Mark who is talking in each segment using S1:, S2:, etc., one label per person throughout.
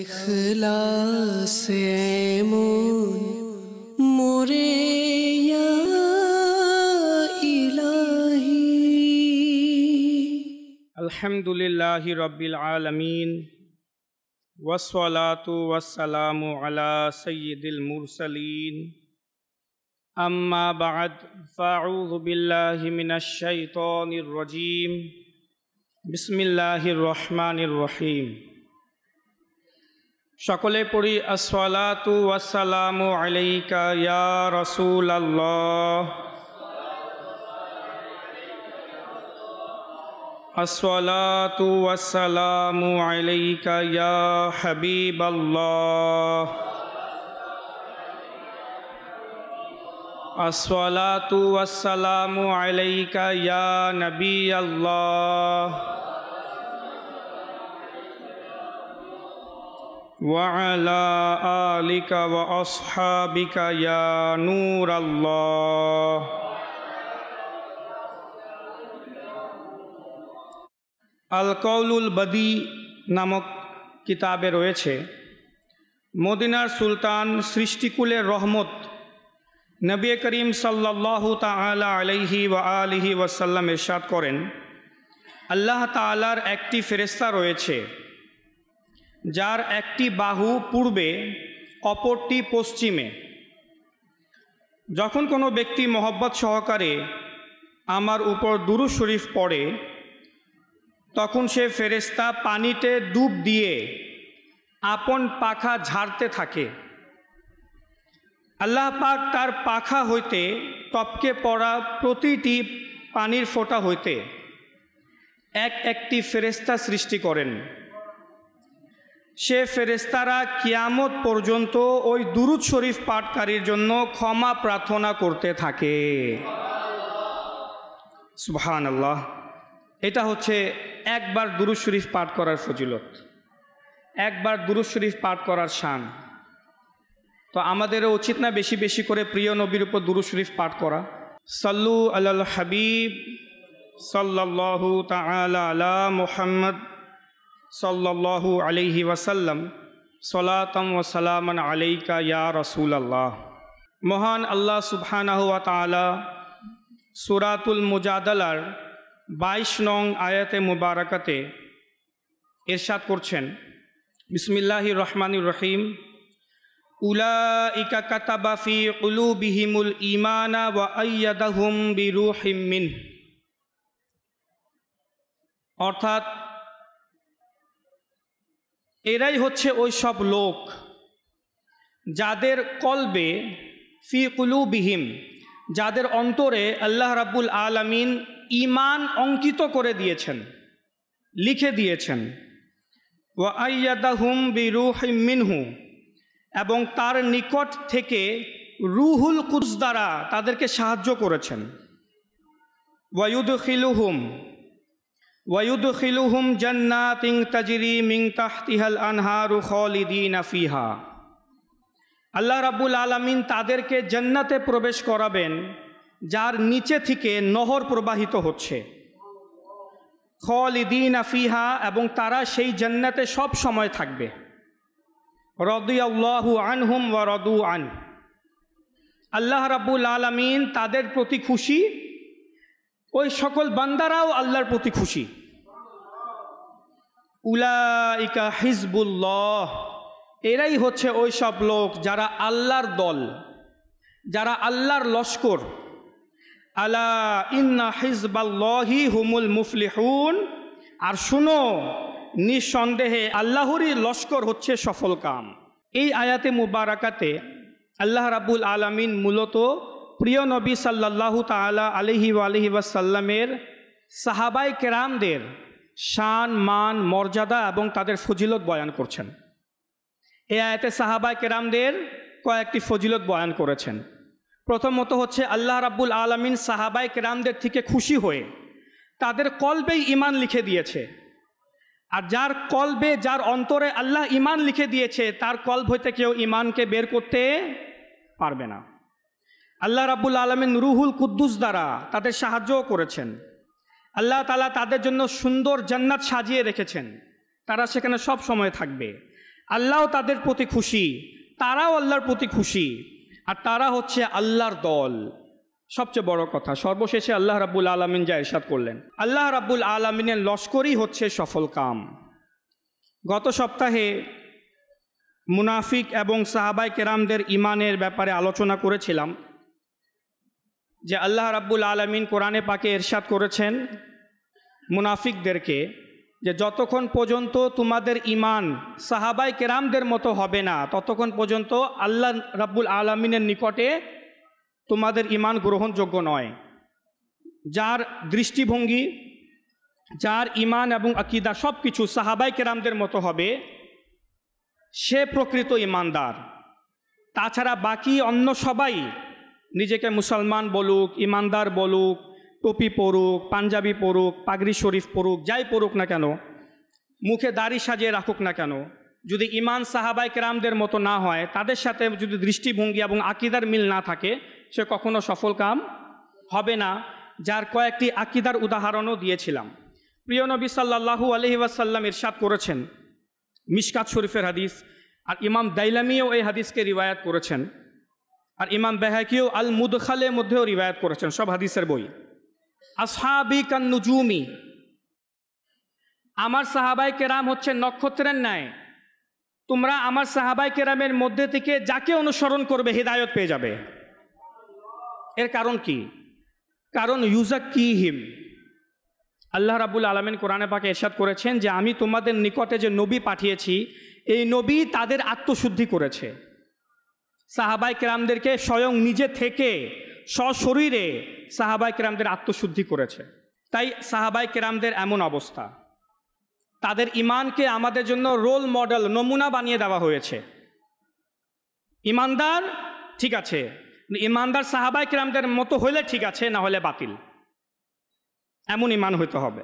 S1: ইখলাসে এমন মোরে ইয়া ইলাহি।
S2: আলহামদুলিল্লাহি রাব্বিল আলামিন ওয়াসসালাতু ওয়াসসালামু আলা সাইয়্যিদিল মুরসালিন। আম্মা বা'দ, ফাআউযু বিল্লাহি মিনাশ শাইতানির রাজীম। বিসমিল্লাহির রহমানির রহিম। সকলে পড়ি আসসালাতু ওয়াসসালামু আলাইকা ইয়া রাসূলাল্লাহ। আসসালাতু ওয়াসসালামু আলাইকা ইয়া হাবিবাল্লাহ। আসসালাতু ওয়াসসালামু আলাইকা ইয়া নবিয়াল্লাহ। ওয়া আলা আলিকা ওয়া আসহাবিকা ইয়া নূরাল্লাহ। আল কওলুল বদী নামক কিতাবে রয়েছে, মদিনার সুলতান সৃষ্টিকুলের রহমত নবী করিম সাল্লাল্লাহু তাআলা আলাইহি ওয়া আলিহি ওয়াসাল্লাম ইরশাদ করেন, আল্লাহ তাআলার একটি ফেরেশতা রয়েছে যার একটি বাহু পূর্বে অপরটি পশ্চিমে। যখন কোনো ব্যক্তি মহব্বত সহকারে আমার উপর দুরূদ শরীফ পড়ে, তখন সে ফেরেশতা পানিতে ডুব দিয়ে আপন পাখা ঝাড়তে থাকে। আল্লাহ পাক তার পাখা হইতে টপকে পড়া প্রতিটি পানির ফোঁটা হইতে একটি ফেরেশতা সৃষ্টি করেন। সে ফেরেশতারা কিয়ামত পর্যন্ত ওই দুরূদ শরীফ পাঠকারীর জন্য ক্ষমা প্রার্থনা করতে থাকে। সুবহানাল্লাহ। এটা হচ্ছে একবার দুরূদ শরীফ পাঠ করার ফজিলত, একবার দুরূদ শরীফ পাঠ করার শান। তো আমাদেরও উচিত না বেশি বেশি করে প্রিয় নবীর উপর দুরূদ শরীফ পাঠ করা। সাল্লু আলাল হাবিব সাল্লাল্লাহু তাআলা আলা মুহাম্মদ সাল্লাল্লাহু আলাইহি ওয়াসাল্লাম সালাতাম ওয়া সালামান আলাইকা ইয়া রাসূলাল্লাহ। মহান আল্লাহ সুবহানাহু ওয়া তাআলা সূরাতুল মুজাদালার 22 নং আয়াতে মুবারাকাতে ইরশাদ করছেন, বিসমিল্লাহির রহমানির রহিম। উলাইকা কাতাবা ফি কুলুবিহিমুল ঈমানা ওয়া আইয়াদাহুম বিরূহিম মিনহু। অর্থাৎ এরাই হচ্ছে ওই সব লোক যাদের কলবে, ফি কুলুবিহিম, যাদের অন্তরে আল্লাহ রাব্বুল আলামিন ঈমান অঙ্কিত করে দিয়েছেন, লিখে দিয়েছেন। ওয়া আইয়াদাহুম বিরূহিম মিনহু, এবং তার নিকট থেকে রুহুল কুদস দ্বারা তাদেরকে সাহায্য করেছেন। ওয়ায়ুদখিলুহুম জান্নাতিন তাজরি মিন তাহতিহাল আনহারু খালিদিনা ফিহা। আল্লাহ রাব্বুল আলামিন তাদেরকে জান্নাতে প্রবেশ করাবেন যার নিচে থেকে নহর প্রবাহিত হচ্ছে। খালিদিনা ফিহা, এবং তারা সেই জান্নাতে সব সময় থাকবে। রাদিয়াল্লাহু আনহুম ওয়া রাদু আন। আল্লাহ রাব্বুল আলামিন তাদের প্রতি খুশি, ওই সকল বান্দারাও আল্লাহর প্রতি খুশি। উলাইকা হিজবুল্লাহ, এরাই হচ্ছে ওই সব লোক যারা আল্লাহর দল, যারা আল্লাহর লস্কর। আলা ইন্না হিজবাল্লাহি হুমুল মুফলিহুন। আর শুনো, নিঃসন্দেহে আল্লাহরই লস্কর হচ্ছে সফল কাম। এই আয়াতে মুবারাকাতে আল্লাহ রাব্বুল আলামিন মূলত প্রিয় নবী সাল্লাল্লাহু তাআলা আলাইহি ওয়াসাল্লামের সাহাবায়ে কেরামদের শান, মান, মর্যাদা এবং তাদের ফজিলত বয়ান করছেন। এই আয়াতে সাহাবায়ে কেরামদের কয়েকটি ফজিলত বয়ান করেছেন। প্রথমত হচ্ছে আল্লাহ রাব্বুল আলামিন সাহাবায়ে কেরামদের থেকে খুশি হয়ে তাদের কলবেই ঈমান লিখে দিয়েছে। আর যার কলবে, যার অন্তরে আল্লাহ ঈমান লিখে দিয়েছে, তার কলব হইতে কেউ ঈমানকে বের করতে পারবে না। আল্লাহ রাব্বুল আলামিন রুহুল কুদ্দুস দ্বারা তাদের সাহায্যও করেছেন। আল্লাহ তাআলা তাদের জন্য সুন্দর জান্নাত সাজিয়ে রেখেছেন, তারা সেখানে সব সময় থাকবে। আল্লাহও তাদের প্রতি খুশি, তারাও আল্লাহর প্রতি খুশি, আর তারা হচ্ছে আল্লাহর দল। সবচেয়ে বড় কথা, সর্বশেষে আল্লাহ রাব্বুল আলামিন যা ইরশাদ করলেন, আল্লাহ রাব্বুল আলামিনের লস্করই হচ্ছে সফল কাম। গত সপ্তাহে মুনাফিক এবং সাহাবায়ে কেরামদের ঈমানের ব্যাপারে আলোচনা করেছিলাম যে আল্লাহ রাব্বুল আলামিন কোরআনে পাকে ইরশাদ করেছেন মুনাফিকদেরকে যে যতক্ষণ পর্যন্ত তোমাদের ঈমান সাহাবায়ে কেরামদের মতো হবে না, ততক্ষণ পর্যন্ত আল্লাহ রাব্বুল আলামিনের নিকটে তোমাদের ঈমান গ্রহণযোগ্য নয়। যার দৃষ্টিভঙ্গি, যার ঈমান এবং আকীদা সব কিছু সাহাবায়ে কেরামদের মতো হবে, সে প্রকৃত ঈমানদার। তাছাড়া বাকি অন্য সবাই নিজেকে মুসলমান বলুক, ঈমানদার বলুক, টুপি পরুক, পাঞ্জাবি পরুক, পাগড়ি শরীফ পরুক, যাই পরুক না কেন, মুখে দাড়ি সাজিয়ে রাখুক না কেন, যদি ঈমান সাহাবায়ে কেরামদের মতো না হয়, তাদের সাথে যদি দৃষ্টিভঙ্গি এবং আকীদার মিল না থাকে, সে কখনো সফল কাম হবে না। যার কয়েকটি আকীদার উদাহরণও দিয়েছিলাম। প্রিয় নবী সাল্লাল্লাহু আলাইহি ওয়াসাল্লাম ইরশাদ করেছেন, মিশকাত শরীফের হাদিস, আর ইমাম দাইলামিও এই হাদিসকে রিওয়ায়াত করেছেন, আর ইমাম বাইহাকিও আল মুদখালের মধ্যেও রিওয়ায়াত করেছেন, সব হাদিসের বই। আসহাবি কান নুজুমি, আমার সাহাবায়ে কেরাম হচ্ছে নক্ষত্রের ন্যায়। তোমরা আমার সাহাবায়ে কেরামের মধ্যে থেকে যাকে অনুসরণ করবে হিদায়ত পেয়ে যাবে। এর কারণ কি? কারণ ইউজাক্কিহিম, আল্লাহ রাব্বুল আলামিন কোরআনে পাকে ইরশাদ করেছেন যে আমি তোমাদের নিকটে যে নবী পাঠিয়েছি, এই নবী তাদের আত্মশুদ্ধি করেছে। সাহাবায়ে কেরামদেরকে স্বয়ং নিজে থেকে সশরীরে সাহাবায়ে কেরামদের আত্মশুদ্ধি করেছে। তাই সাহাবায়ে কেরামদের এমন অবস্থা, তাদের ঈমানকে আমাদের জন্য রোল মডেল, নমুনা বানিয়ে দেওয়া হয়েছে। ঈমানদার ঠিক আছে, ঈমানদার সাহাবায়ে কেরামদের মতো হলে ঠিক আছে, না হলে বাতিল। এমন ঈমান হইতে হবে।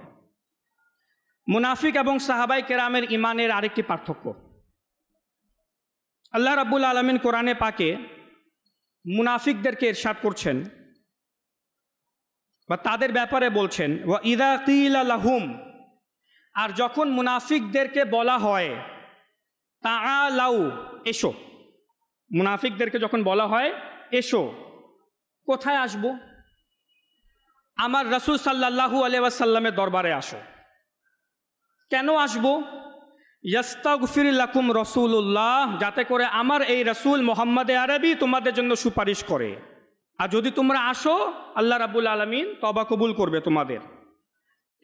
S2: মুনাফিক এবং সাহাবায়ে কেরামের ঈমানের আরেকটি পার্থক্য, আল্লাহ রাব্বুল আলামিন কোরআনে পাকে মুনাফিকদেরকে ইরশাদ করছেন বা তাদের ব্যাপারে বলছেন, ওয়া ইযা কিলা লাহুম, আর যখন মুনাফিকদেরকে বলা হয় তাআলাউ, এসো, মুনাফিকদেরকে যখন বলা হয় এসো, কোথায় আসবো? আমার রাসূল সাল্লাল্লাহু আলাইহি ওয়াসাল্লামের দরবারে আসো। কেন আসবো? ইয়াস্তাগফির লাকুম রাসূলুল্লাহ, যাতে করে আমার এই রাসূল মুহাম্মদে আরবি তোমাদের জন্য সুপারিশ করে। আর যদি তোমরা আসো, আল্লাহ রাব্বুল আলামিন তওবা কবুল করবে তোমাদের।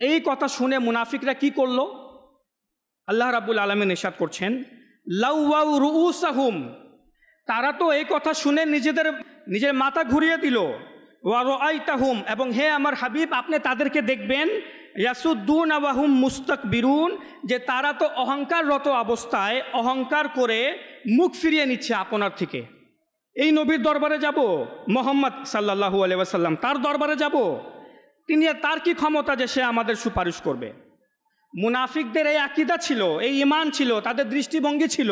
S2: এই কথা শুনে মুনাফিকরা কি করলো? আল্লাহ রাব্বুল আলামিন ইরশাদ করছেন, লাওয়াউ রুউসাহুম, তারা তো এই কথা শুনে নিজের মাথা ঘুরিয়ে দিল। ওয়া রাআইতাহুম, এবং হে আমার হাবিব আপনি তাদেরকে দেখবেন, ইয়াসুদ্দুনা ওয়া হুম মুস্তাকবিরুন, যে তারা তো অহংকাররত অবস্থায় অহংকার করে মুখ ফিরিয়ে নিচ্ছে আপনার থেকে। এই নবীর দরবারে যাব, মুহাম্মদ সাল্লাল্লাহু আলাইহি ওয়াসাল্লাম তার দরবারে যাব, তিনি তার কি ক্ষমতা যে সে আমাদের সুপারিশ করবে? মুনাফিকদের এই আকীদা ছিল, এই ঈমান ছিল, তাদের দৃষ্টিভঙ্গি ছিল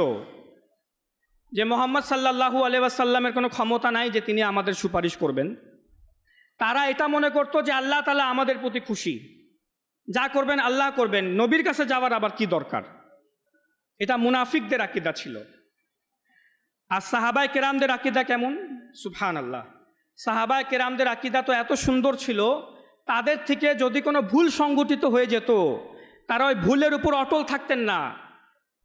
S2: যে মুহাম্মদ সাল্লাল্লাহু আলাইহি ওয়াসাল্লামের কোনো ক্ষমতা নাই যে তিনি আমাদের সুপারিশ করবেন। তারা এটা মনে করতো যে আল্লাহ তাআলা আমাদের প্রতি খুশি, যা করবেন আল্লাহ করবেন, নবীর কাছে যাওয়ার আবার কি দরকার? এটা মুনাফিকদের আকীদা ছিল। আর সাহাবায়ে কেরামদের আকীদা কেমন? সুবহানাল্লাহ, সাহাবায়ে কেরামদের আকীদা তো এত সুন্দর ছিল, তাদের থেকে যদি কোনো ভুল সংগঠিত হয়ে যেত, তারা ওই ভুলের উপর অটল থাকতেন না,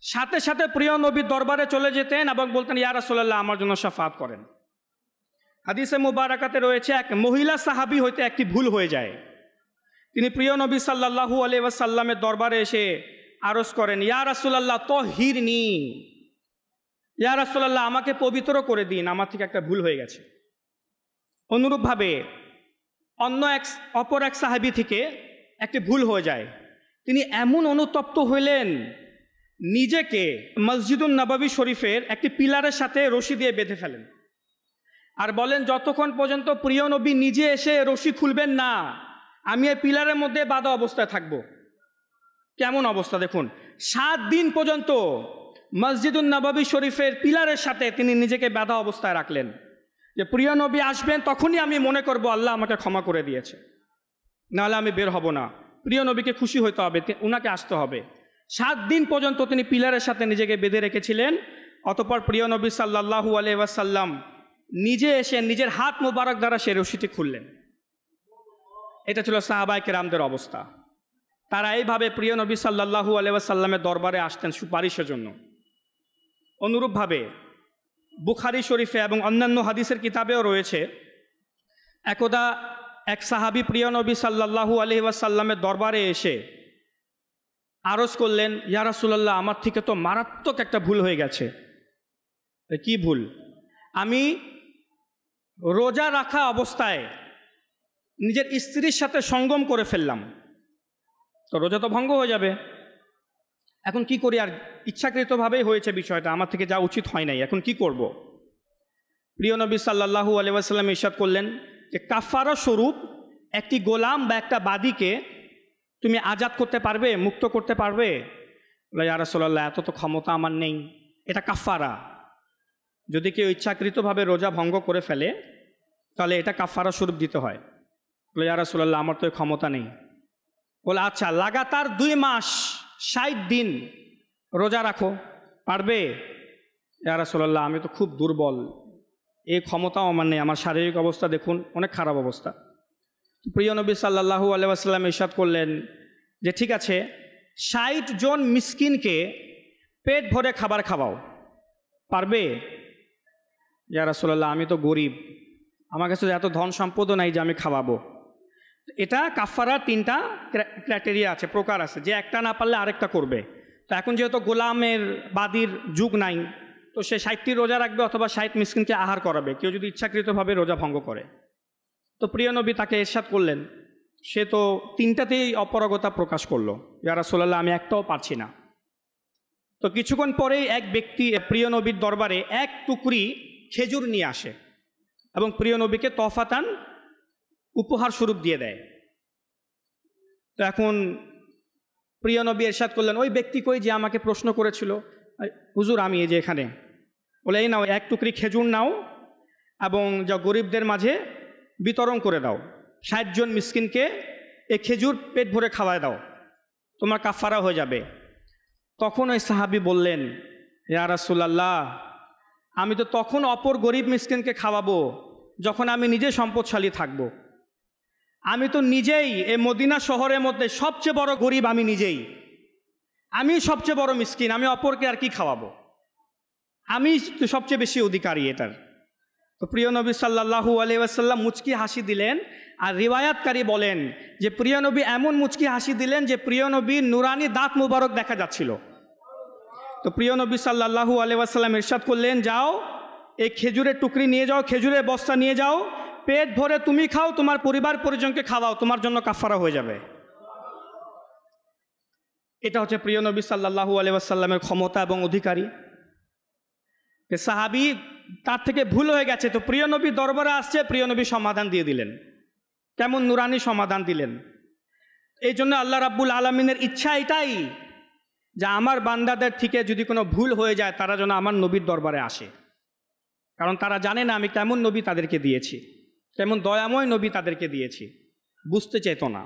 S2: সাথে সাথে প্রিয় নবীর দরবারে চলে যেতেন এবং বলতেন, ইয়া রাসূলুল্লাহ আমার জন্য শাফাআত করেন। হাদিসে মুবারাকাতে রয়েছে, এক মহিলা সাহাবী হইতে একটি ভুল হয়ে যায়, তিনি প্রিয় নবী সাল্লাল্লাহু আলাইহি ওয়াসাল্লামের দরবারে এসে আরজ করেন, ইয়া রাসূলুল্লাহ তাহিরনি, ইয়া রাসূলুল্লাহ আমাকে পবিত্র করে দিন, আমার থেকে একটা ভুল হয়ে গেছে। অনুরূপভাবে অপর এক সাহাবী থেকে একটি ভুল হয়ে যায়, তিনি এমন অনুতপ্ত হইলেন, নিজেকে মসজিদুন নববী শরীফের একটি পিলারের সাথে রশি দিয়ে বেঁধে ফেলেন, আর বলেন যতক্ষণ পর্যন্ত প্রিয় নবী নিজে এসে রশি খুলবেন না, আমি এই পিলারের মধ্যে বাঁধা অবস্থায় থাকব। কেমন অবস্থা দেখুন, 7 দিন পর্যন্ত মসজিদুন নববী শরীফের পিলারের সাথে তিনি নিজেকে বাঁধা অবস্থায় রাখলেন, যে প্রিয় নবী আসবেন তখনই আমি মনে করব আল্লাহ আমাকে ক্ষমা করে দিয়েছে, নাহলে আমি বের হব না। প্রিয় নবীকে খুশি হইতে হবে, উনাকে আসতে হবে। 7 দিন পর্যন্ত তিনি পিলারের সাথে নিজেকে বেঁধে রেখেছিলেন। অতঃপর প্রিয় নবী সাল্লাল্লাহু আলাইহি ওয়াসাল্লাম নিজে এসে নিজের হাত মোবারক দ্বারা সে রশিটি খুললেন। এটা ছিল সাহাবায়ে কেরামদের অবস্থা। তারা এইভাবে প্রিয় নবী সাল্লাল্লাহু আলাইহি ওয়াসাল্লামের দরবারে আসতেন সুপারিশের জন্য। অনুরূপভাবে বুখারী শরীফে এবং অন্যান্য হাদিসের কিতাবেও রয়েছে, একদা এক সাহাবী প্রিয় নবী সাল্লাল্লাহু আলাইহি ওয়াসাল্লামের দরবারে এসে আরজ করলেন, ইয়া রাসূলুল্লাহ, আমার থেকে তো মারাত্মক একটা ভুল হয়ে গেছে। কি ভুল? আমি রোজা রাখা অবস্থায় নিজের স্ত্রীর সাথে সঙ্গম করে ফেললাম, তো রোজা তো ভঙ্গ হয়ে যাবে। এখন কি করি? আর ইচ্ছাকৃতভাবেই হয়েছে বিষয়টা, আমার থেকে যা উচিত হয় নাই, এখন কি করব? প্রিয় নবী সাল্লাল্লাহু আলাইহি ওয়াসাল্লাম ইরশাদ করলেন যে কাফারা স্বরূপ একটি গোলাম বা একটা বাদীকে তুমি আজাদ করতে পারবে, মুক্ত করতে পারবে? ইয়া রাসূলুল্লাহ, এত তো ক্ষমতা আমার নেই। এটা কাফারা। যদি কেউ ইচ্ছাকৃতভাবে রোজা ভঙ্গ করে ফেলে তাহলে এটা কাফারা স্বরূপ দিতে হয়। ইয়া রাসূলুল্লাহ, আমার তো ক্ষমতা নেই। বলে আচ্ছা, লাগাতার 2 মাস 60 দিন রোজা রাখো, পারবে? ইয়া রাসূলুল্লাহ, আমি তো খুব দুর্বল, এই ক্ষমতাও আমার নেই, আমার শারীরিক অবস্থা দেখুন, অনেক খারাপ অবস্থা। প্রিয় নবী সাল্লাল্লাহু আলাইহি ওয়াসাল্লাম ইরশাদ করলেন যে ঠিক আছে, 60 জন মিসকিনকে পেট ভরে খাবার খাওয়াও, পারবে? ইয়া রাসূলুল্লাহ, আমি তো গরিব, আমার কাছে এত ধন সম্পদও নাই যে আমি খাওয়াবো। এটা কাফারার 3টা ক্রাইটেরিয়া আছে, প্রকার আছে, যে একটা না পারলে আরেকটা করবে। তো এখন যেহেতু গোলামের বাদীর যুগ নাই, তো সে 60টি রোজা রাখবে অথবা 60 মিসকিনকে আহার করাবে, কেউ যদি ইচ্ছাকৃতভাবে রোজা ভঙ্গ করে। তো প্রিয় নবী তাকে ইরশাদ করলেন, সে তো 3টাতেই অপারগতা প্রকাশ করলো, ইয়া রাসূলুল্লাহ, আমি একটাও পারছি না। তো কিছুক্ষণ পরেই এক ব্যক্তি প্রিয় নবীর দরবারে 1 টুকরি খেজুর নিয়ে আসে এবং প্রিয় নবীকে তহফাতান উপহার স্বরূপ দিয়ে দেয়। তো এখন প্রিয় নবী ইরশাদ করলেন, ওই ব্যক্তি কই যে আমাকে প্রশ্ন করেছিল? হুজুর, আমি এই যে এখানে। বলে, এই নাও, 1 টুকরি খেজুর নাও এবং যা গরিবদের মাঝে বিতরণ করে দাও, 60 জন মিসকিনকে এই খেজুর পেট ভরে খাওয়ায় দাও, তোমার কাফারা হয়ে যাবে। তখন ওই সাহাবী বললেন, ইয়া রাসূলুল্লাহ, আমি তো তখন অপর গরিব মিসকিনকে খাওয়াবো যখন আমি নিজে সম্পদশালী থাকব। আমি তো নিজেই এই মদিনা শহরের মধ্যে সবচেয়ে বড় গরিব, আমি নিজেই, আমি সবচেয়ে বড় মিসকিন, আমি অপরকে আর কি খাওয়াবো? আমি তো সবচেয়ে বেশি অধিকারী এটার। তো প্রিয় নবী সাল্লাল্লাহু আলাইহি ওয়াসাল্লাম মুচকি হাসি দিলেন। আর রিওয়ায়াতকারী বলেন যে প্রিয় নবী এমন মুচকি হাসি দিলেন যে প্রিয় নবীর নুরানি দাঁত মুবারক দেখা যাচ্ছিল। তো প্রিয় নবী সাল্লাল্লাহু আলাইহি ওয়াসাল্লাম ইরশাদ করলেন, যাও, এই খেজুরের টুকরি নিয়ে যাও, খেজুরের বস্তা নিয়ে যাও, পেট ভরে তুমি খাও, তোমার পরিবার পরিজনকে খাওয়াও, তোমার জন্য কাফারা হয়ে যাবে। এটা হচ্ছে প্রিয় নবী সাল্লাল্লাহু আলাইহি ওয়াসাল্লামের ক্ষমতা এবং অধিকারী। সাহাবী তার থেকে ভুল হয়ে গেছে, তো প্রিয় নবী দরবারে আসছে, প্রিয় নবী সমাধান দিয়ে দিলেন। কেমন নুরানি সমাধান দিলেন! এই জন্য আল্লাহ রাব্বুল আলামিনের ইচ্ছা এটাই যে আমার বান্দাদের থেকে যদি কোনো ভুল হয়ে যায় তারা যেন আমার নবীর দরবারে আসে, কারণ তারা জানে না আমি কেমন নবী তাদেরকে দিয়েছি, কেমন দয়াময় নবী তাদেরকে দিয়েছি, বুঝতে চেত না।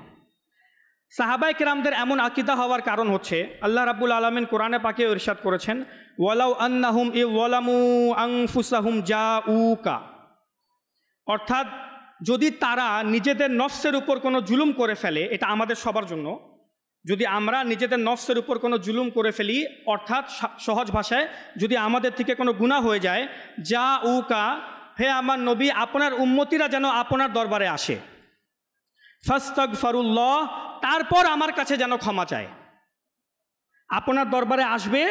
S2: সাহাবায়ে কেরামদের এমন আকীদা হওয়ার কারণ হচ্ছে আল্লাহ রাব্বুল আলামিন কোরআনে পাকে ইরশাদ করেছেন, ওয়ালাউ আন্নাহুম ইযলামু আনফুসাহুম জাউকা, অর্থাৎ যদি তারা নিজেদের নফসের উপর কোনো জুলুম করে ফেলে, এটা আমাদের সবার জন্য, যদি আমরা নিজেদের নফসের উপর কোনো জুলুম করে ফেলি, অর্থাৎ সহজ ভাষায় যদি আমাদের থেকে কোনো গুনাহ হয়ে যায়, জাউকা, হে আমার নবী, আপনার উম্মতিরা যেন আপনার দরবারে আসে, ফাস্তাগফিরুল্লাহ, তারপর আমার কাছে যেন ক্ষমা চায়। আপনার দরবারে আসবে,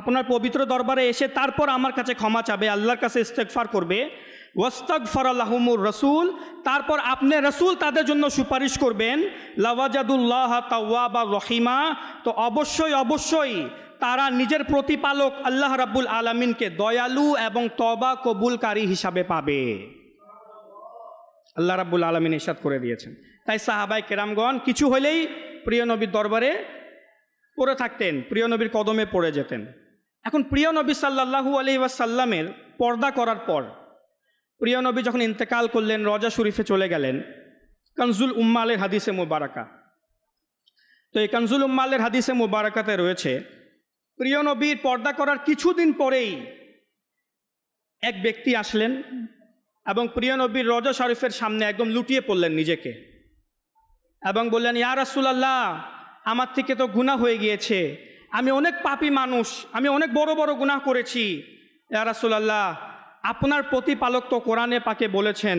S2: আপনার পবিত্র দরবারে এসে তারপর আমার কাছে ক্ষমা চাবে, আল্লাহর কাছে ইস্তেগফার করবে। ওয়াস্তাগফারা লাহুমুর রাসূল, তারপর আপনি রাসূল তাদের জন্য সুপারিশ করবেন। লাওয়াজাদুল্লাহ তাওয়াবা রহিমা, তো অবশ্যই অবশ্যই তারা নিজের প্রতিপালক আল্লাহ রাব্বুল আলামিনকে দয়ালু এবং তওবা কবুলকারী হিসাবে পাবে। আল্লাহ রাব্বুল আলামিন ইরশাদ করে দিয়েছেন। তাই সাহাবায়ে কেরামগণ কিছু হলেই প্রিয় নবীর দরবারে পড়ে থাকতেন, প্রিয় নবীর কদমে পড়ে যেতেন। এখন প্রিয় নবী সাল্লাল্লাহু আলাইহি ওয়াসাল্লামের পর্দা করার পর প্রিয় নবী যখন ইন্তেকাল করলেন, রওজা শরীফে চলে গেলেন, কানজুল উম্মালের হাদিসে মুবারাকা তো এই কানজুল উম্মালের হাদিসে মুবারাকাতে রয়েছে, প্রিয় নবীর পর্দা করার কিছুদিন পরেই এক ব্যক্তি আসলেন এবং প্রিয় নবীর রওজা শরীফের সামনে একদম লুটিয়ে পড়লেন নিজেকে এবং বললেন, ইয়া রাসূলুল্লাহ, আমার থেকে তো গুনাহ হয়ে গিয়েছে, আমি অনেক পাপী মানুষ, আমি অনেক বড় বড় গুনাহ করেছি। ইয়া রাসূলুল্লাহ, আপনার প্রতিপালক তো কোরআনে পাকে বলেছেন,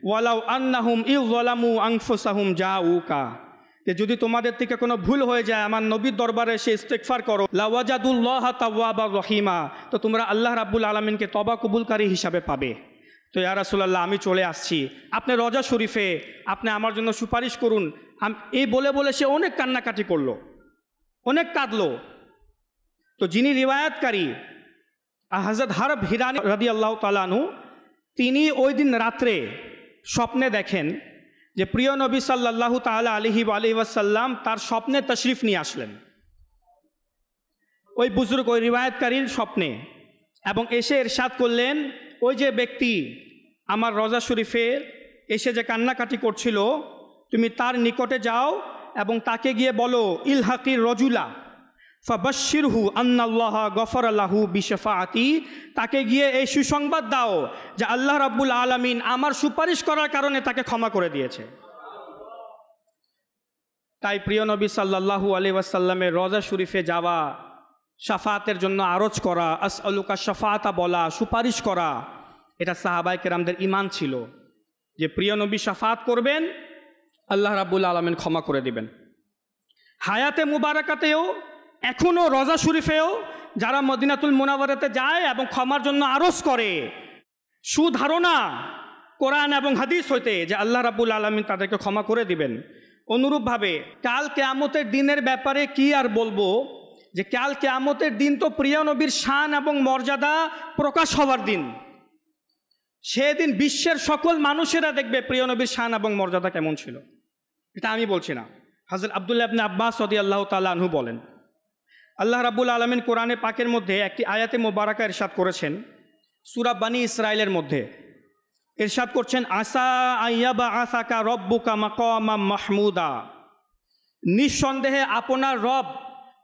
S2: ওয়ালাউ আন্নাহুম ইযলামু আনফুসাহুম জাউকা, যে যদি তোমাদের থেকে কোনো ভুল হয়ে যায় আমার নবীর দরবারে এসে ইস্তেগফার করো, লাওয়াজাদুল্লাহ তাওয়াবার রহিমা, তো তোমরা আল্লাহ রাব্বুল আলামিনকে তওবা কবুলকারী হিসাবে পাবে। তো ইয়া রাসূলুল্লাহ, আমি চলে আসছি আপনি রওজা শরীফে, আপনি আমার জন্য সুপারিশ করুন। এই বলে বলে সে অনেক কান্নাকাটি করলো, অনেক কাঁদলো। তো যিনি রিওয়ায়াতকারী হযরত হারব হিরানি রাদিয়াল্লাহু তাআলা আনহু, তিনি ওই দিন রাত্রে স্বপ্নে দেখেন যে প্রিয় নবী সাল্লাল্লাহু তাআলা আলাইহি ওয়াসাল্লাম তার স্বপ্নে তশরিফ নিয়ে আসলেন, ওই বুজুর্গ ওই রিওয়ায়াতকারীর স্বপ্নে, এবং এসে ইরশাদ করলেন, ওই যে ব্যক্তি আমার রওজা শরীফে এসে যে কান্নাকাটি করছিল, তুমি তার নিকটে যাও এবং তাকে গিয়ে বলো, ইলহাকির রজুলা ফাবাশশিরহু আন্নাল্লাহা গফারা লাহু বিশাফাআতি, তাকে গিয়ে এই সুসংবাদ দাও যে আল্লাহ রাব্বুল আলামিন আমার সুপারিশ করার কারণে তাকে ক্ষমা করে দিয়েছে। তাই প্রিয় নবী সাল্লাল্লাহু আলাইহি ওয়াসাল্লামের রওজা শরীফে যাওয়া, শাফাআতের জন্য আরজ করা, আসআলুকা শাফাআতা বলা, সুপারিশ করা, এটা সাহাবায়ে কেরামদের ঈমান ছিল যে প্রিয় নবী শাফাআত করবেন, আল্লাহ রাব্বুল আলামিন ক্ষমা করে দিবেন। হায়াতে মুবারাকাতেও এখনও রওজা শরীফেও যারা মদিনাতুল মুনাওয়ারাতে যায় এবং ক্ষমার জন্য আরজ করে, সুধারণা কোরআন এবং হাদিস হইতে যে আল্লাহ রাব্বুল আলামিন তাদেরকে ক্ষমা করে দিবেন। অনুরূপভাবে কাল কিয়ামতের দিনের ব্যাপারে কি আর বলবো, যে কাল কিয়ামতের দিন তো প্রিয় নবীর শান এবং মর্যাদা প্রকাশ হওয়ার দিন। সেদিন বিশ্বের সকল মানুষেরা দেখবে প্রিয় নবীর শান এবং মর্যাদা কেমন ছিল। এটা আমি বলছি না, হযরত আব্দুল্লাহ ইবনে আব্বাস রাদিয়াল্লাহু তাআলা আনহু বলেন, আল্লাহ রাব্বুল আলামিন কোরআনে পাকের মধ্যে একটি আয়াতে মোবারকা ইরশাদ করেছেন, সূরা বনী ইসরাইলের মধ্যে ইরশাদ করছেন, আসা আইয়াবা আসাকা রব্বুকা মাকামাম মাহমুদা, নিঃসন্দেহে আপনার রব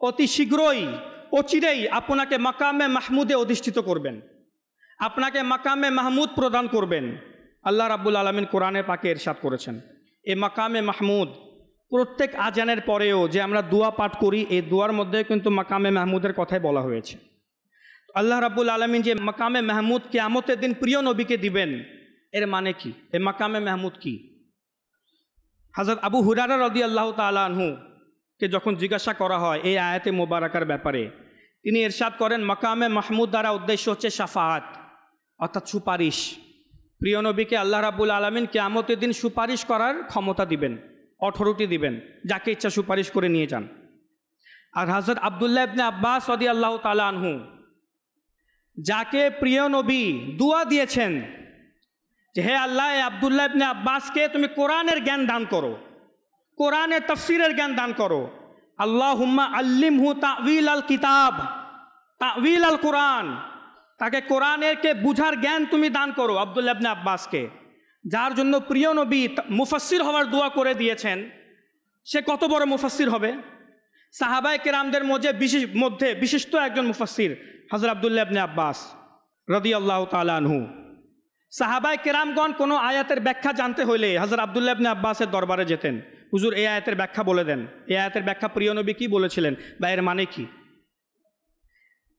S2: অতি শীঘ্রই অচিরেই আপনাকে মাকামে মাহমুদে অধিষ্ঠিত করবেন, আপনাকে মাকামে মাহমুদ প্রদান করবেন। আল্লাহ রাব্বুল আলামিন কোরআনে পাকে ইরশাদ করেছেন, এই মাকামে মাহমুদ প্রত্যেক আজানের পরেও যে আমরা দোয়া পাঠ করি, এই দোয়ার মধ্যে কিন্তু মাকামে মাহমুদের কথাই বলা হয়েছে। আল্লাহ রাব্বুল আলামিন যে মাকামে মাহমুদ কিয়ামতের দিন প্রিয় নবীকে দিবেন, এর মানে কি? এই মাকামে মাহমুদ কি? হযরত আবু হুরায়রা রাদিয়াল্লাহু তাআলা আনহু কে যখন জিজ্ঞাসা করা হয় এই আয়াতে মোবারকার ব্যাপারে, তিনি ইরশাদ করেন, মাকামে মাহমুদ দ্বারা উদ্দেশ্য হচ্ছে শাফাআত, অর্থাৎ সুপারিশ। প্রিয় নবীকে আল্লাহ রাব্বুল আলামিন কিয়ামতের দিন সুপারিশ করার ক্ষমতা দিবেন, অথরিটি দিবেন, যাকে ইচ্ছা সুপারিশ করে নিয়ে যান। আর হযরত আব্দুল্লাহ ইবনে আব্বাস রাদিয়াল্লাহু তাআলা আনহু, যাকে প্রিয় নবী দুয়া দিয়েছেন যে হে আল্লাহ, আব্দুল্লাহ ইবনে আব্বাসকে তুমি কোরআনের জ্ঞান দান করো, কোরআনের তাফসীরের জ্ঞান দান করো, আল্লাহুম্মা আল্লিমহু তা'ওয়িল আল কিতাব, তা'ওয়িল আল কোরআন, তাকে কোরআনের কে বুঝার জ্ঞান তুমি দান করো আব্দুল্লাহ ইবনে আব্বাসকে, যার জন্য প্রিয় নবী মুফাসসির হওয়ার দোয়া করে দিয়েছেন। সে কত বড় মুফাসসির হবে? সাহাবায়ে কেরামদের মধ্যে বিশিষ্ট একজন মুফাসসির হযরত আব্দুল্লাহ ইবনে আব্বাস রাদিয়াল্লাহু তাআলা আনহু। সাহাবায়ে কেরামগণ কোনো আয়াতের ব্যাখ্যা জানতে হলে হযরত আব্দুল্লাহ ইবনে আব্বাসের দরবারে যেতেন, হুজুর এই আয়াতের ব্যাখ্যা বলে দেন, এই আয়াতের ব্যাখ্যা প্রিয় নবী কি বলেছিলেন বা এর মানে কি?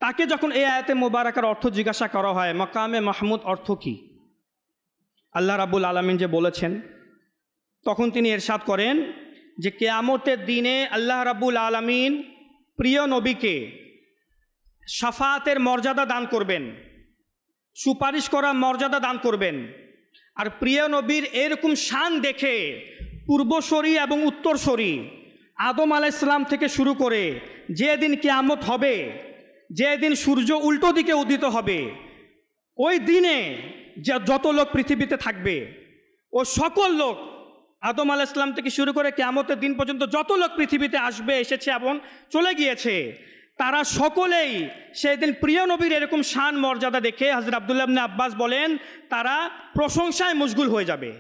S2: তাকে যখন এই আয়াতে মোবারকার অর্থ জিজ্ঞাসা করা হয়, মাকামে মাহমুদ অর্থ কি, আল্লাহ রাব্বুল আলামিন যে বলেছেন, তখন তিনি ইরশাদ করেন যে কিয়ামতের দিনে আল্লাহ রাব্বুল আলামিন প্রিয় নবীকে শাফাআতের মর্যাদা দান করবেন, সুপারিশ করার মর্যাদা দান করবেন। আর প্রিয় নবীর এরকম শান দেখে পূর্বসরী এবং উত্তরসরী আদম আলাইহিস সালাম থেকে শুরু করে যেদিন কিয়ামত হবে, যেদিন সূর্য উল্টো দিকে উদিত হবে, ওই দিনে যে যত লোক পৃথিবীতে থাকবে, ও সকল লোক আদম আলাইহিস সালাম থেকে শুরু করে কিয়ামতের দিন পর্যন্ত যত লোক পৃথিবীতে আসবে, এসেছে এবং চলে গিয়েছে, তারা সকলেই সেদিন প্রিয় নবীর এরকম শান মর্যাদা দেখে হযরত আব্দুল্লাহ ইবনে আব্বাস বলেন, তারা প্রশংসায় মশগুল হয়ে যাবে,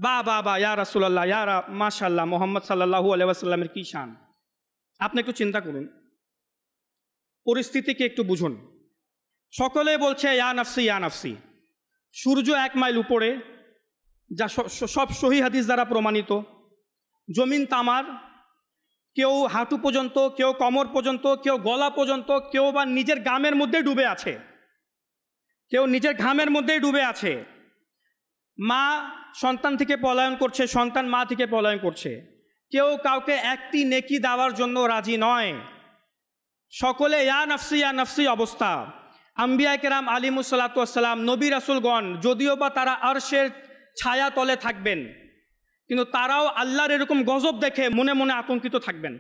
S2: বা বা বা ইয়া রাসূলুল্লাহ, ইয়া মাশাআল্লাহ, মুহাম্মদ সাল্লাল্লাহু আলাইহি ওয়াসাল্লামের কি শান, আপনি একটু চিন্তা করুন, পরিস্থিতিকে একটু বুঝুন। সকলে বলছে ইয়া নাফসি ইয়া নাফসি। সূর্য 1 মাইল উপরে, যা সব সহিহ হাদিস দ্বারা প্রমাণিত। জমিন তামার, কেউ হাঁটু পর্যন্ত, কেউ কোমর পর্যন্ত, কেউ গলা পর্যন্ত, কেউ বা নিজের ঘামের মধ্যে ডুবে আছে, কেউ নিজের ঘামের মধ্যেই ডুবে আছে। মা সন্তান থেকে পলায়ন করছে, সন্তান মা থেকে পলায়ন করছে। কেউ কাউকে একটি নেকি দেওয়ার জন্য রাজি নয়। সকলে ইয়া নাফসি অবস্থা। আম্বিয়া কেরাম আলিমুসসালাতু ওয়াসসালাম, নবী রাসূলগণ, যদিও বা তারা আরশের ছায়া তলে থাকবেন, কিন্তু তারাও আল্লাহর এরকম গজব দেখে মনে মনে আতঙ্কিত থাকবেন।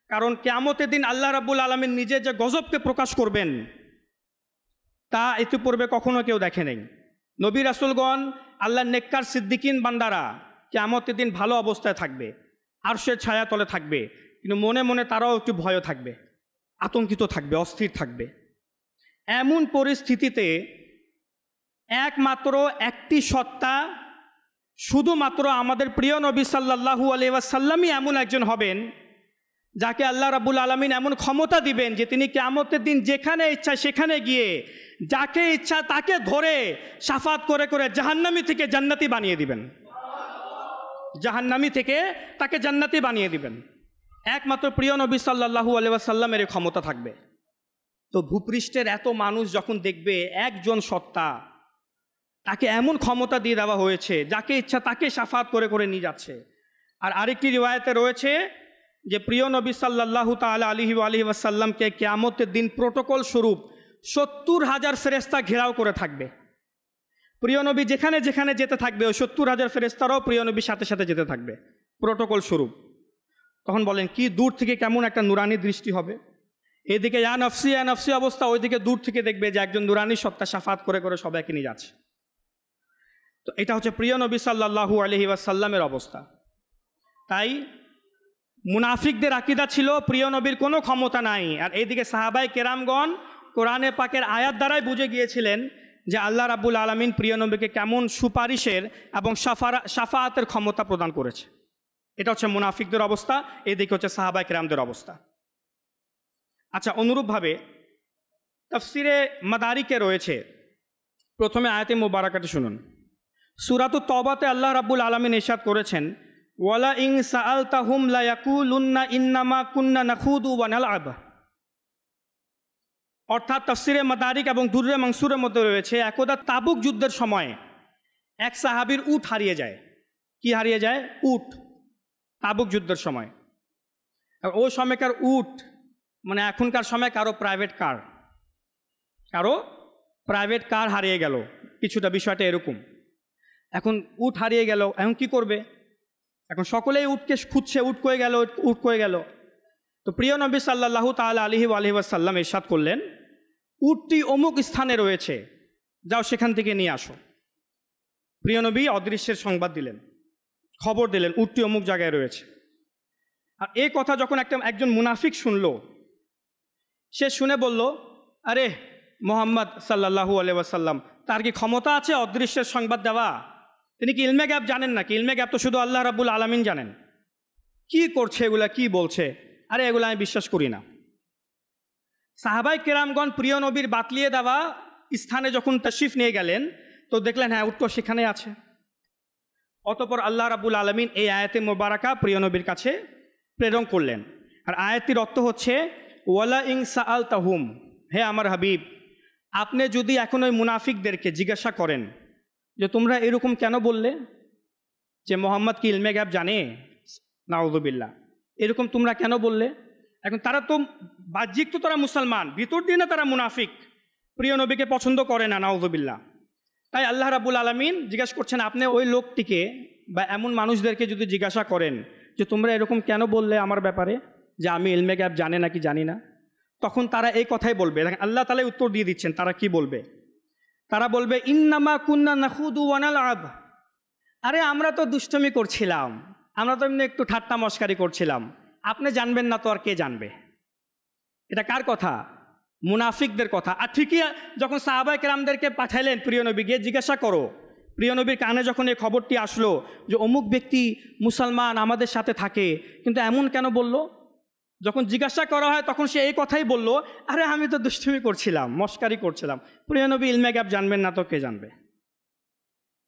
S2: কারণ কিয়ামতের দিন আল্লাহ রাব্বুল আলামিন নিজে যে গজবকে প্রকাশ করবেন তা ইতিপূর্বে কখনো কেউ দেখে নেই। নবী রাসূলগণ, আল্লাহর নেককার সিদ্দিকিন বান্দারা কিয়ামতের দিন ভালো অবস্থায় থাকবে, আরশের ছায়া তলে থাকবে, কিন্তু মনে মনে তারাও একটু ভয় থাকবে, আতঙ্কিত থাকবে, অস্থির থাকবে। এমন পরিস্থিতিতে একমাত্র একটি সত্তা, শুধুমাত্র আমাদের প্রিয় নবী সাল্লাল্লাহু আলাইহি ওয়াসাল্লামই এমন একজন হবেন যাকে আল্লাহ রাব্বুল আলামিন এমন ক্ষমতা দিবেন যে তিনি কিয়ামতের দিন যেখানে ইচ্ছা সেখানে গিয়ে যাকে ইচ্ছা তাকে ধরে শাফাত করে করে জাহান্নামী থেকে জান্নাতি বানিয়ে দিবেন, জাহান্নামী থেকে তাকে জান্নাতি বানিয়ে দিবেন। একমাত্র প্রিয় নবী সাল্লাল্লাহু আলাইহি ওয়াসাল্লামের ক্ষমতা থাকবে। তো ভূপৃষ্ঠের এত মানুষ যখন দেখবে একজন সত্তা, তাকে এমন ক্ষমতা দিয়ে দেওয়া হয়েছে যাকে ইচ্ছা তাকে শাফাত করে করে নিয়ে যাচ্ছে। আর আরেকটি রিওয়ায়াতে রয়েছে যে প্রিয় নবী সাল্লাল্লাহু তাআলা আলাইহি ওয়াসাল্লামকে কিয়ামতের দিন প্রোটোকল স্বরূপ 70,000 ফেরেশতা ঘেরাও করে থাকবে। প্রিয় নবী যেখানে যেখানে যেতে থাকবে ওই 70,000 ফেরেশতারাও প্রিয় নবীর সাথে সাথে যেতে থাকবে প্রোটোকল স্বরূপ। তখন বলেন কি দূর থেকে কেমন একটা নুরানি দৃষ্টি হবে। এদিকে ইয়া নাফসি অবস্থা, ওইদিকে দূর থেকে দেখবে যে একজন নুরানি সত্তা শাফাত করে করে সবাইকে নিয়ে যাচ্ছে। তো এটা হচ্ছে প্রিয় নবী সাল্লাল্লাহু আলাইহি ওয়াসাল্লামের অবস্থা। তাই মুনাফিকদের আকীদা ছিল প্রিয় নবীর কোনো ক্ষমতা নাই। আর এইদিকে সাহাবায়ে কেরামগণ কোরআনে পাকের আয়াত দ্বারাই বুঝে গিয়েছিলেন যে আল্লাহ রাব্বুল আলামিন প্রিয় নবীকে কেমন সুপারিশের এবং শাফাআতের ক্ষমতা প্রদান করেছে। এটা হচ্ছে মুনাফিকদের অবস্থা, এইদিকে হচ্ছে সাহাবায়ে কেরামদের অবস্থা। আচ্ছা, অনুরূপভাবে তাফসিরে মাদারিকে রয়েছে। প্রথমে আয়াতে মুবারাকাটি শুনুন। সূরাতুত তওবাতে আল্লাহ রাব্বুল আলামিন ইরশাদ করেছেন, ওয়ালা ইন সাআলতাহুম লা ইয়াকুলুন্না ইন্নামা কুন্না নাখুদু ওয়া নালআব। অর্থাৎ তাফসিরে মাদারিক এবং দুররে মানসুরের মধ্যে রয়েছে, একদা তাবুক যুদ্ধের সময় এক সাহাবীর উট হারিয়ে যায়। কি হারিয়ে যায়? উট। তাবুক যুদ্ধের সময়। আর ওই সময়কার উট মানে এখনকার সময় কারো প্রাইভেট কার হারিয়ে গেল, কিছুটা বিষয়টা এরকম। এখন উট হারিয়ে গেল, এখন কি করবে? এখন সকলেই উটকে খুঁজছে, উট কয়ে গেল। তো প্রিয় নবী সাল্লাল্লাহু তাআলা আলাইহি ওয়াসাল্লাম ইরশাদ করলেন, উটটি অমুক স্থানে রয়েছে, যাও সেখান থেকে নিয়ে আসো। প্রিয় নবী অদৃশ্যের সংবাদ দিলেন, খবর দিলেন উটটি অমুক জায়গায় রয়েছে। আর এই কথা যখন একজন মুনাফিক শুনল, সে শুনে বলল, আরে মুহাম্মদ সাল্লাল্লাহু আলাইহি ওয়াসাল্লাম, তার কি ক্ষমতা আছে অদৃশ্যের সংবাদ দেওয়া? তিনি কি ইলমে গায়ব জানেন নাকি? ইলমে গায়ব তো শুধু আল্লাহ রাব্বুল আলামিন জানেন। কি করছে এগুলা, কি বলছে? আরে এগুলো আমি বিশ্বাস করি না। সাহাবায়ে কেরামগণ প্রিয় নবীর বাতলিয়ে দেওয়া স্থানে যখন তাশরিফ নিয়ে গেলেন তো দেখলেন হ্যাঁ উট তো সেখানে আছে। অতঃপর আল্লাহ রাব্বুল আলামিন এই আয়াতে মোবারকা প্রিয় নবীর কাছে প্রেরণ করলেন। আর আয়াতটির অর্থ হচ্ছে, ওয়ালা ইন সাআলতাহুম, হে আমার হাবিব, আপনি যদি এখন ওই মুনাফিকদেরকে জিজ্ঞাসা করেন যে তোমরা এরকম কেন বললে যে মোহাম্মদ কি ইলমে গায়ব জানে, নাউযুবিল্লাহ, এরকম তোমরা কেন বললে? এখন তারা তো বাহ্যিক তো তারা মুসলমান, ভিতর দিয়ে না তারা মুনাফিক, প্রিয় নবীকে পছন্দ করে না, নাউযুবিল্লাহ। তাই আল্লাহ রাব্বুল আলামিন জিজ্ঞাসা করছেন, আপনি ওই লোকটিকে বা এমন মানুষদেরকে যদি জিজ্ঞাসা করেন যে তোমরা এরকম কেন বললে আমার ব্যাপারে, যে আমি ইলমে গায়ব জানে নাকি জানি না, তখন তারা এই কথাই বলবে। আল্লাহ তাআলা উত্তর দিয়ে দিচ্ছেন তারা কি বলবে। তারা বলবে, ইন্নামা কুন্না নাখুদু ওয়া নালআব, আরে আমরা তো দুষ্টুমি করছিলাম, আমরা তো এমনি একটু ঠাট্টা মশকারি করছিলাম, আপনি জানবেন না তো আর কে জানবে? এটা কার কথা? মুনাফিকদের কথা। আর ঠিকই যখন সাহাবায়ে কেরামদেরকে পাঠাইলেন প্রিয় নবী, গিয়ে জিজ্ঞাসা করো, প্রিয় নবীর কানে যখন এই খবরটি আসলো যে অমুক ব্যক্তি মুসলমান আমাদের সাথে থাকে, কিন্তু এমন কেন বলল, যখন জিজ্ঞাসা করা হয় তখন সে এই কথাই বলল, আরে আমি তো দুষ্টুমি করছিলাম, মস্কারি করছিলাম, প্রিয় নবী ইলমে গায়েব জানবেন না তো কে জানবে।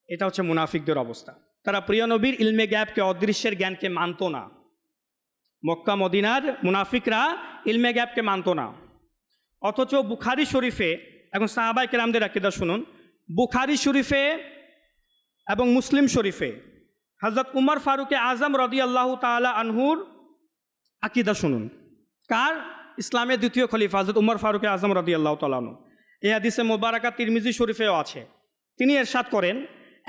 S2: এটা হচ্ছে মুনাফিকদের অবস্থা। তারা প্রিয় নবীর ইলমে গায়েবকে, অদৃশ্যের জ্ঞানকে মানত না। মক্কা মদিনার মুনাফিকরা ইলমে গায়েবকে মানত না। অথচ বুখারী শরীফে, এখন সাহাবায়ে কেরামদের আকীদা শুনুন, বুখারী শরীফে এবং মুসলিম শরীফে হযরত উমর ফারুকে আজম রাদিয়াল্লাহু তাআলা আনহুর আকীদা শুনুন। কার? ইসলামের দ্বিতীয় খলিফা হযরত উমর ফারুকে আজম রাদিয়াল্লাহু তাআলা আনহু। এই হাদিসে মোবারকা তিরমিজি শরীফেও আছে। তিনি ইরশাদ করেন,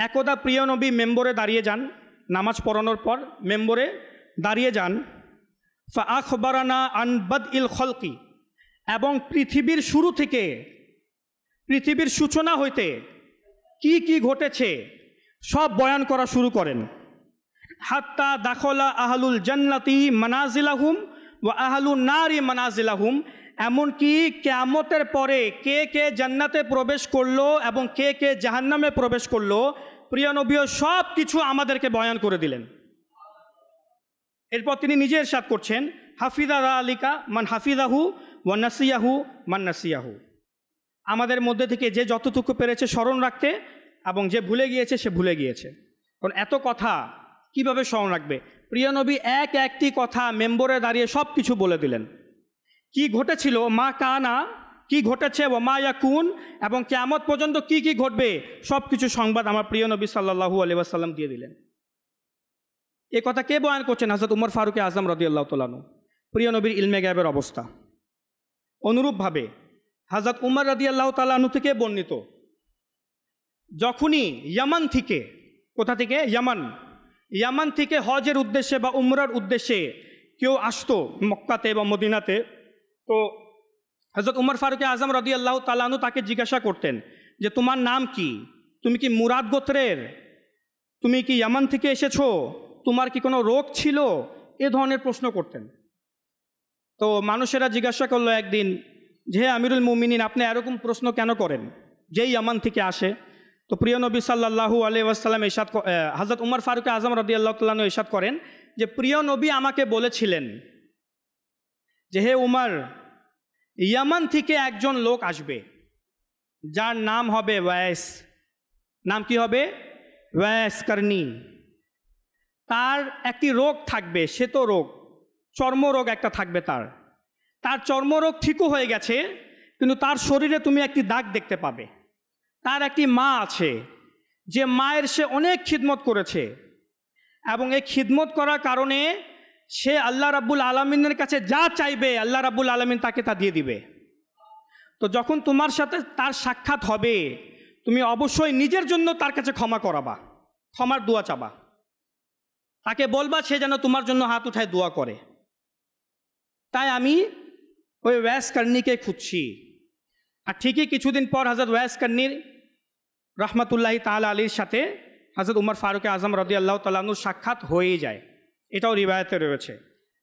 S2: একদা প্রিয় নবী মেম্বরে দাঁড়িয়ে যান, নামাজ পড়ানোর পর মেম্বরে দাঁড়িয়ে যান। ফাআখবারানা আন বাদইল খলকি, এবং পৃথিবীর শুরু থেকে, পৃথিবীর সূচনা হইতে কি কি ঘটেছে সব বয়ান করা শুরু করেন। হাত্তা দাখলা আহলুল জান্নাতি মানাজিলাহুম ওয়া আহলুন নারি মানাজিলাহুম, এমনকি কিয়ামতের পরে কে কে জান্নাতে প্রবেশ করলো এবং কে কে জাহান্নামে প্রবেশ করলো, প্রিয় নবীও সব কিছু আমাদেরকে বয়ান করে দিলেন। এরপর তিনি নিজে ইরশাদ করছেন, হাফিজা আলিকা মান হাফিজাহু ওয়া নাসিয়াহু মান নাসিয়াহু, আমাদের মধ্যে থেকে যে যতটুকু পেরেছে স্মরণ রাখতে এবং যে ভুলে গিয়েছে সে ভুলে গিয়েছে। কারণ এত কথা কিভাবে স্মরণ রাখবে? প্রিয় নবী এক একটি কথা মেম্বরে দাঁড়িয়ে সব কিছু বলে দিলেন। কি ঘটেছিল, মা কানা, কি ঘটেছে, ও মা ইয়াকুন, এবং কিয়ামত পর্যন্ত কি কি ঘটবে সব কিছু সংবাদ আমার প্রিয় নবী সাল্লাল্লাহু আলাইহি ওয়াসাল্লাম দিয়ে দিলেন। এ কথা কে বয়ান করছেন? হযরত উমর ফারুক আজম রাদিয়াল্লাহু তাআলা আনহু, প্রিয় নবীর ইলমে গায়েবের অবস্থা। অনুরূপভাবে হযরত উমর রাদিয়াল্লাহু তাআলা আনহু থেকে বর্ণিত, যখনই ইয়ামান থেকে, কোথা থেকে? ইয়ামান থেকে হজের উদ্দেশ্যে বা উমরার উদ্দেশ্যে কেউ আসতো মক্কাতে বা মদিনাতে, তো হযরত উমর ফারুক আজম রাদিয়াল্লাহু তাআলা আনহু তাকে জিজ্ঞাসা করতেন যে তোমার নাম কি, তুমি কি মুরাদ গোত্রের, তুমি কি ইয়ামান থেকে এসেছো, তোমার কি কোনো রোগ ছিল, এ ধরনের প্রশ্ন করতেন। তো মানুষেরা জিজ্ঞাসা করলো একদিন যে, হে আমিরুল মুমিনিন, আপনি এরকম প্রশ্ন কেন করেন, যেই ইয়ামান থেকে আসে? তো প্রিয় নবী সাল্লাল্লাহু আলাইহি ওয়াসাল্লাম ইরশাদ, হযরত উমর ফারুক আজম রাদিয়াল্লাহু তাআলা আনহু ইরশাদ করেন যে প্রিয় নবী আমাকে বলেছিলেন যে হে উমর, ইয়ামান থেকে একজন লোক আসবে যার নাম হবে ওয়াইস। নাম কি হবে? ওয়াইস কারনি। তার একটি রোগ থাকবে, শ্বেত রোগ, চর্মরোগ একটা থাকবে। তার চর্মরোগ ঠিকও হয়ে গেছে, কিন্তু তার শরীরে তুমি একটি দাগ দেখতে পাবে। তার একটি মা আছে, যে মায়ের সে অনেক খিদমত করেছে, এবং এই খিদমত করার কারণে সে আল্লাহ রাব্বুল আলামিনের কাছে যা চাইবে আল্লাহ রাব্বুল আলামিন তাকে তা দিয়ে দিবে। তো যখন তোমার সাথে তার সাক্ষাৎ হবে, তুমি অবশ্যই নিজের জন্য তার কাছে ক্ষমা করাবা, ক্ষমার দোয়া চাবা, তাকে বলবা সে যেন তোমার জন্য হাত উঠায় দোয়া করে। তাই আমি ওই ওয়াইস কারনিকে খুঁজছি। আর ঠিকই কিছুদিন পর হযরত ওয়াইস কারনির রহমতুল্লাহি তাআলা আলীর সাথে হযরত উমর ফারুক আজম রাদিয়াল্লাহু তাআলা আনহুর সাক্ষাৎ হয়েই যায়, এটাও রিওয়ায়াতে রয়েছে।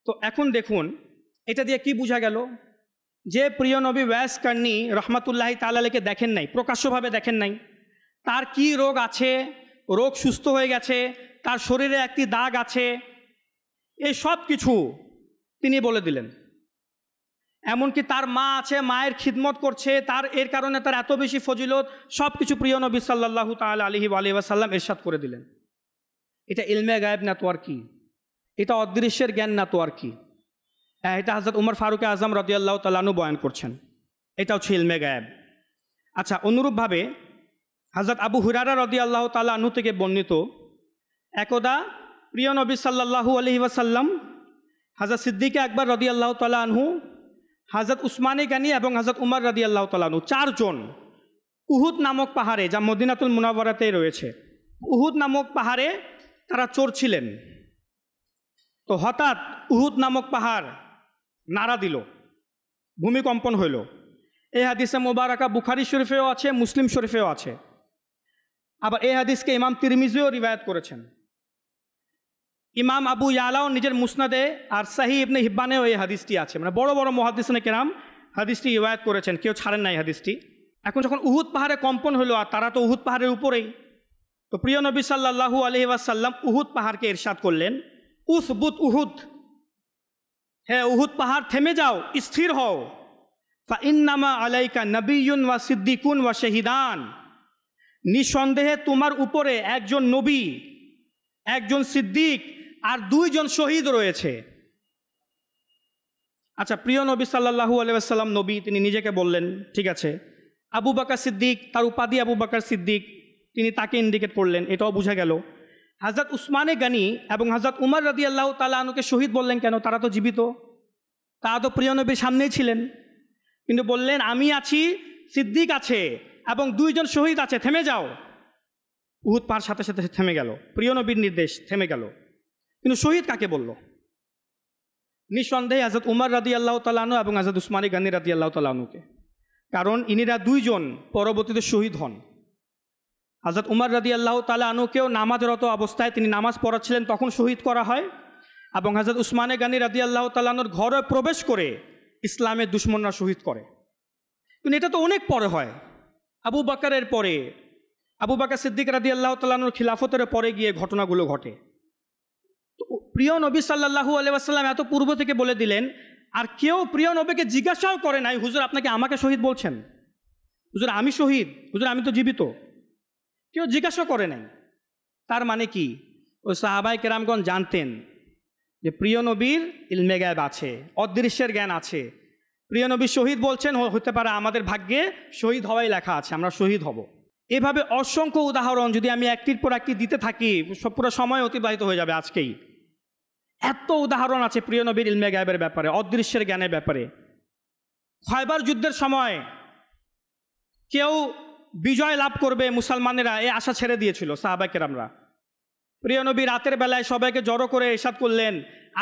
S2: তো এখন দেখুন এটা দিয়ে কি বোঝা গেল? যে প্রিয় নবী ওয়াইস কারনি রহমতুল্লাহি তাআলা আলাইকে দেখেন নাই, প্রকাশ্যভাবে দেখেন নাই, তার কি রোগ আছে, রোগ সুস্থ হয়ে গেছে, তার শরীরে একটি দাগ আছে, এই সব কিছু তিনি বলে দিলেন। এমনকি তার মা আছে, মায়ের খিদমত করছে, তার এর কারণে তার এত বেশি ফজিলত, সব কিছু প্রিয় নবী সাল্লাল্লাহু তাআলা আলাইহি ওয়াসাল্লাম ইরশাদ করে দিলেন। এটা ইলমে গায়েব না তো আর কি, এটা অদৃশ্যের জ্ঞান না তো আর কি। এটা হযরত উমর ফারুক আজম রাদিয়াল্লাহু তাআলা আনহু বয়ান করছেন, এটা হচ্ছে ইলমে গায়েব। আচ্ছা, অনুরূপভাবে হযরত আবু হুরায়রা রাদিয়াল্লাহু তাআলা আনহু থেকে বর্ণিত, একদা প্রিয় নবী সাল্লাল্লাহু আলাইহি ওয়াসাল্লাম, হযরত সিদ্দিক আকবর রাদিয়াল্লাহু তাআলা আনহু, হযরত উসমানে গানি এবং হযরত উমর রাদিয়াল্লাহু তাআলা আনহু চারজন উহুদ নামক পাহাড়ে, যা মদিনাতুল মুনাওয়ারাতে রয়েছে, উহুদ নামক পাহাড়ে তারা চড়ছিলেন। তো হঠাৎ উহুদ নামক পাহাড় নাড়া দিল, ভূমিকম্পন হইল। এই হাদিসে মোবারকা বুখারী শরীফেও আছে, মুসলিম শরীফেও আছে। আবার এই হাদিসকে ইমাম তিরমিজিও রিওয়ায়াত করেছেন। ইমাম আবু ইয়ালাও নিজের মুসনাদে আর সাহি ইবনে হিব্বানেও এই হাদিসটি আছে। মানে বড় বড় মুহাদ্দিসিনে কেরাম হাদিসটি রিওয়ায়াত করেছেন, কেউ ছাড়েন না এই হাদিসটি। এখন যখন উহুদ পাহাড়ে কম্পন হলো, আর তারা তো উহুদ পাহাড়ের উপরেই, তো প্রিয় নবী সাল্লাল্লাহু আলাইহি ওয়াসাল্লাম উহুদ পাহাড়কে ইরশাদ করলেন, উসবুত উহুদ, হে উহুদ পাহাড় থেমে যাও, স্থির হও। ফাইন্নামা আলাইকা নবিয়্যুন ওয়া সিদ্দিকুন ওয়া শাহিদান, নিঃসন্দেহে তোমার উপরে একজন নবী, একজন সিদ্দিক আর 2 জন শহীদ রয়েছে। আচ্ছা, প্রিয় নবী সাল্লাল্লাহু আলাইহি ওয়াসাল্লাম নবী, তিনি নিজেকে বললেন, ঠিক আছে। আবু বকর সিদ্দিক, তার উপাধি আবু বকর সিদ্দিক, তিনি তাকে ইন্ডিকেট করলেন, এটাও বোঝা গেল। হযরত উসমানে গনি এবং হযরত উমর রাদিয়াল্লাহু তাআলা আনহুকে শহীদ বললেন কেন? তারা তো জীবিত, তারা তো প্রিয় নবীর সামনেই ছিলেন, কিন্তু বললেন আমি আছি, সিদ্দিক আছে এবং 2 জন শহীদ আছে, থেমে যাও। উহুদ পাহাড় সাথে সাথে থেমে গেল, প্রিয় নবীর নির্দেশ, থেমে গেল। কিন্তু শহীদ কাকে বলল? নিঃসন্দেহে হযরত উমর রাদিয়াল্লাহু তাআলা আনহু এবং হযরত উসমানে গনি রাদিয়াল্লাহু তাআলা আনহুকে, কারণ ইনিরা 2 জন পরবর্তীতে শহীদ হন। হযরত উমর রাদিয়াল্লাহু তাআলা আনহুকেও নামাজরত অবস্থায়, তিনি নামাজ পড়াচ্ছিলেন, তখন শহীদ করা হয়। এবং হযরত উসমানে গনি রাদিয়াল্লাহু তাআলা আনহুর ঘরে প্রবেশ করে ইসলামের দুশমনরা শহীদ করে। কিন্তু এটা তো অনেক পরে হয়, আবু বকরের পরে, আবু বকর সিদ্দিক রাদিয়াল্লাহু তাআলা আনহুর খিলাফতের পরে গিয়ে ঘটনাগুলো ঘটে। তো প্রিয় নবী সাল্লাল্লাহু আলাইহি ওয়াসাল্লাম এত পূর্ব থেকে বলে দিলেন, আর কেউ প্রিয় নবীকে জিজ্ঞাসাও করে নাই, হুজুর আপনাকে আমাকে শহীদ বলছেন? হুজুর আমি শহীদ, হুজুর আমি তো জীবিত, কেউ জিজ্ঞাসা করে নাই। তার মানে কি? ওই সাহাবায়ে কেরামগণ জানতেন যে প্রিয় নবীর ইলমে গায়ব আছে, অদৃশ্যের জ্ঞান আছে। প্রিয় নবী শহীদ বলছেন, হতে পারে আমাদের ভাগ্যে শহীদ হওয়াই লেখা আছে, আমরা শহীদ হব। এভাবে অসংখ্য উদাহরণ যদি আমি একটির পর একটি দিতে থাকি, পুরো সময় অতিবাহিত হয়ে যাবে আজকেই। এত উদাহরণ আছে প্রিয় নবীর ইলমে গায়বের ব্যাপারে, অদৃশ্যের জ্ঞানের ব্যাপারে। খয়বার যুদ্ধের সময় কেউ বিজয় লাভ করবে মুসলমানেরা, এই আশা ছেড়ে দিয়েছিল সাহাবায়ে কেরামরা। প্রিয় নবী রাতের বেলায় সবাইকে জড়ো করে ইরশাদ করলেন,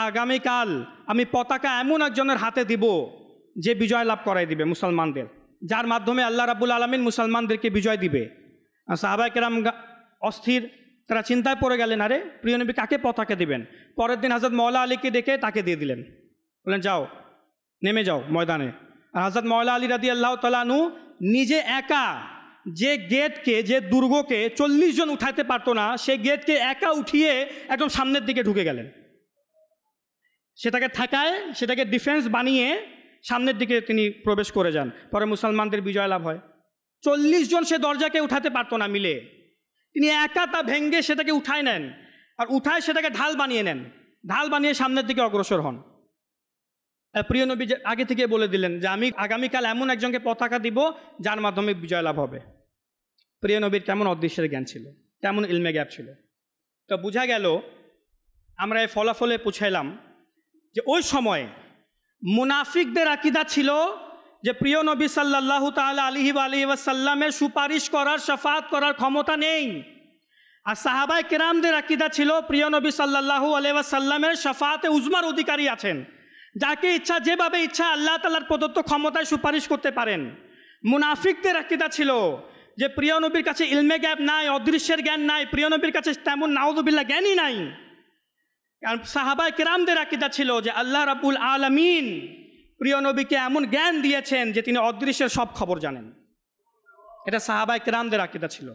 S2: আগামীকাল আমি পতাকা এমন একজনের হাতে দিব যে বিজয় লাভ করাই দিবে মুসলমানদের, যার মাধ্যমে আল্লাহ রাব্বুল আলামিন মুসলমানদেরকে বিজয় দিবে। আর সাহাবায়ে কেরাম অস্থির, তারা চিন্তায় পড়ে গেলেন, আরে প্রিয় নবী কাকে পতাকা দিবেন? পরের দিন হযরত মওলা আলীকে ডেকে তাকে দিয়ে দিলেন, বললেন যাও নেমে যাও ময়দানে। আর হযরত মওলা আলী রাদিয়াল্লাহু তাআলা আনহু নিজে একা যে গেটকে, যে দুর্গকে 40 জন উঠাইতে পারতো না, সেই গেটকে একা উঠিয়ে একদম সামনের দিকে ঢুকে গেলেন। সেটাকে ঠেকায়, সেটাকে ডিফেন্স বানিয়ে সামনের দিকে তিনি প্রবেশ করে যান। পরে মুসলমানদের বিজয় লাভ হয়। 40 জন সে দরজাকে উঠাতে পারতো না মিলে, তিনি একা তা ভেঙ্গে সেটাকে উঠায় নেন, আর উঠায় সেটাকে ঢাল বানিয়ে নেন, ঢাল বানিয়ে সামনের দিকে অগ্রসর হন। প্রিয় নবী আগে থেকে বলে দিলেন যে আমি আগামীকাল এমন একজনকে পতাকা দিব যার মাধ্যমে বিজয় লাভ হবে। প্রিয় নবীর কেমন অদৃশ্যের জ্ঞান ছিল, কেমন ইলমে গায়ব ছিল। তো বোঝা গেল, আমরা এই ফলাফলে পৌঁছাইলাম যে ওই সময় মুনাফিকদের আকীদা ছিল যে প্রিয় নবী সাল্লাল্লাহু তাআলা আলাইহি ওয়াসাল্লামের সুপারিশ করার, শাফাআত করার ক্ষমতা নেই। আর সাহাবায়ে কেরামদের আকীদা ছিল প্রিয় নবী সাল্লাল্লাহু আলাইহি ওয়াসাল্লামের শাফাআতে উজমার অধিকারী আছেন, যাকে ইচ্ছা যেভাবে ইচ্ছা আল্লাহ তাআলার প্রদত্ত ক্ষমতায় সুপারিশ করতে পারেন। মুনাফিকদের আকীদা ছিল যে প্রিয় নবীর কাছে ইলমে গায়ব নাই, অদৃশ্যের জ্ঞান নাই, প্রিয় নবীর কাছে তেমন নাউযুবিল্লাহ জ্ঞানই নাই। কারণ সাহাবায়ে কেরামদের আকীদা ছিল যে আল্লাহ রাব্বুল আলামিন প্রিয় নবীকে এমন জ্ঞান দিয়েছেন যে তিনি অদৃশ্যের সব খবর জানেন। এটা সাহাবায়ে কেরামদের আকীদা ছিল।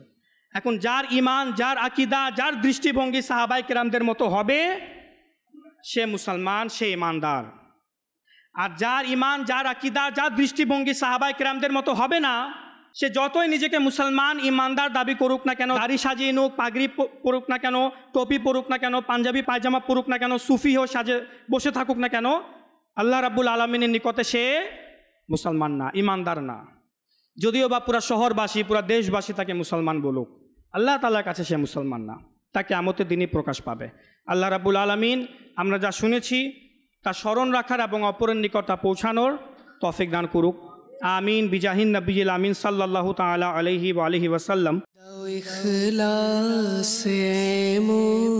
S2: এখন যার ঈমান, যার আকীদা, যার দৃষ্টিভঙ্গি সাহাবায়ে কেরামদের মতো হবে, সে মুসলমান, সে ঈমানদার। আর যার ঈমান, যার আকীদা, যার দৃষ্টিভঙ্গি সাহাবায়ে কেরামদের মতো হবে না, সে যতই নিজেকে মুসলমান ঈমানদার দাবি করুক না কেন, দাড়ি সাজিয়ে নুক, পাগড়ি পরুক না কেন, টুপি পরুক না কেন, পাঞ্জাবি পায়জামা পরুক না কেন, সুফি হয়ে সাজে বসে থাকুক না কেন, আল্লাহ রাব্বুল আলামিনের নিকটে সে মুসলমান না, ঈমানদার না। যদিও বা পুরা শহরবাসী, পুরা দেশবাসী তাকে মুসলমান বলুক, আল্লাহ তাআলার কাছে সে মুসলমান না, তাকে কিয়ামতের দিনই প্রকাশ পাবে। আল্লাহ রাব্বুল আলামিন আমরা যা শুনেছি তা স্মরণ রাখার এবং অপরের নিকট তা পৌঁছানোর তৌফিক দান করুক। আমিন বিজাহিন নবিয়িল আমিন সাল্লাল্লাহু তাআলা আলাইহি ওয়া আলিহি ওয়াসাল্লাম।
S1: দাও ইখলাস এমন